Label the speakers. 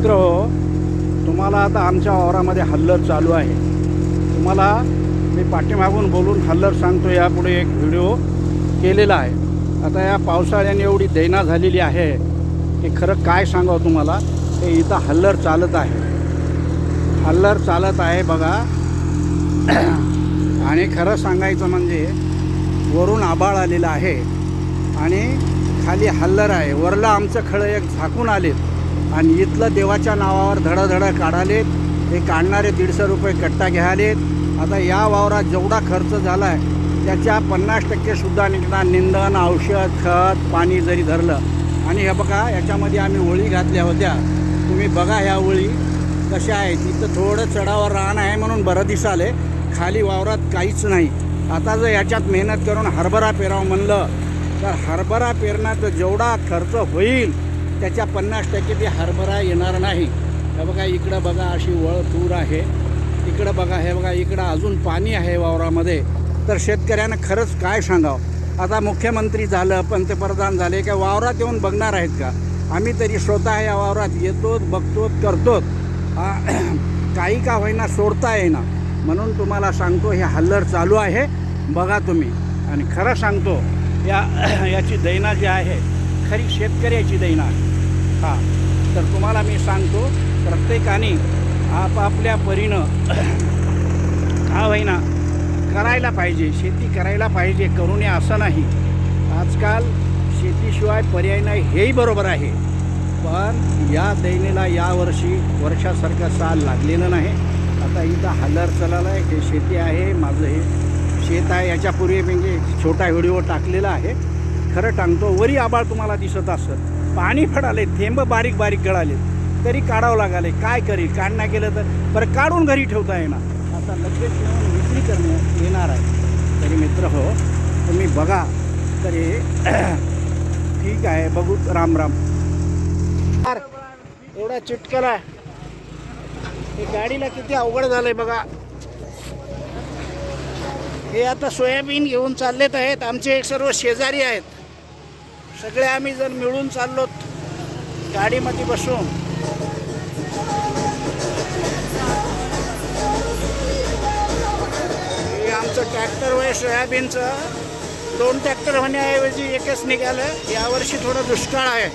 Speaker 1: मित्र हो, तुम्हाला आता आमच्या वावरामध्ये हल्लर चालू आहे. तुम्हाला मी पाठीमागून बोलून हल्लर सांगतो. यापुढे एक व्हिडिओ केलेला आहे. आता या पावसाळ्याने एवढी दैना झालेली आहे की खरं काय सांगावं तुम्हाला. हे इथं हल्लर चालत आहे, हल्लर चालत आहे बघा. आणि खरं सांगायचं म्हणजे वरून आभाळ आलेलं आहे आणि खाली हल्लर आहे. वरला आमचं खळं एक झाकून आलेत आणि इथलं देवाच्या नावावर धडधड काढालेत. हे काढणारे 150 रुपये कट्टा घ्यालेत. आता या वावरात जेवढा खर्च झाला आहे त्याच्या 50% सुद्धा निघणार. निंदन, औषध, खत, पाणी जरी धरलं. आणि हे बघा, याच्यामध्ये आम्ही ओळी घातल्या होत्या. तुम्ही बघा ह्या ओळी कशा आहेत. इथं थोडं चढावर रान आहे म्हणून बरं दिसाले. खाली वावरात काहीच नाही. आता जर याच्यात मेहनत करून हरभरा पेरावं म्हणलं तर हरभरा पेरण्याचा जेवढा खर्च होईल त्याच्या 50% ते हरभरा येणार नाही. हे बघा, इकडं बघा अशी वळ तूर आहे. इकडं बघा, हे बघा, इकडं अजून पाणी आहे वावरामध्ये. तर शेतकऱ्यांना खरंच काय सांगावं. आता मुख्यमंत्री झालं, पंतप्रधान झाले का वावरात येऊन बघणार आहेत का? आम्ही तरी स्वतः या वावरात येतो, बघतो, करतो. काही का होईना सोडता येईना. म्हणून तुम्हाला सांगतो हे हल्लर चालू आहे बघा तुम्ही. आणि खरं सांगतो याची दैना जी आहे खरी शेतकऱ्याची दैना आहे. हां, तर तुम्हाला मी सांगतो प्रत्येकाने आपापल्या परीनं का होईना करायला पाहिजे. शेती करायला पाहिजे, करू नये असं नाही. आजकाल शेतीशिवाय पर्याय नाही हेही बरोबर आहे. पण या दैनेला यावर्षी वर्षासारखं साल लागलेलं नाही. आता इथं हल्लर चालला आहे. हे शेती आहे, माझं हे शेत आहे. याच्यापूर्वी म्हणजे छोटा व्हिडिओ टाकलेला आहे. खरं टाकतो. वरी आबाळ तुम्हाला दिसत असतं. पाणी पडाले, थेंब बारीक बारीक गळाले तरी काढावं लागाले. काय करील? काढणं केलं तर बरं काढून घरी ठेवता येणार. आता लगेच येऊन विक्री करण्यात येणार आहे. तरी मित्र हो, तुम्ही बघा तरी ठीक आहे. बघू. राम राम. एवढा चिटकला हे गाडीला किती अवघड झालंय बघा. हे आता सोयाबीन घेऊन चाललेत आहेत. आमचे एक सर्व शेजारी आहेत. सगळे आम्ही जर मिळून चाललो गाडीमध्ये बसून. हे आमचं ट्रॅक्टर वय सोयाबीनचं 2 ट्रॅक्टर होण्याऐवजी एकच निघालं. यावर्षी थोडं दुष्काळ आहे.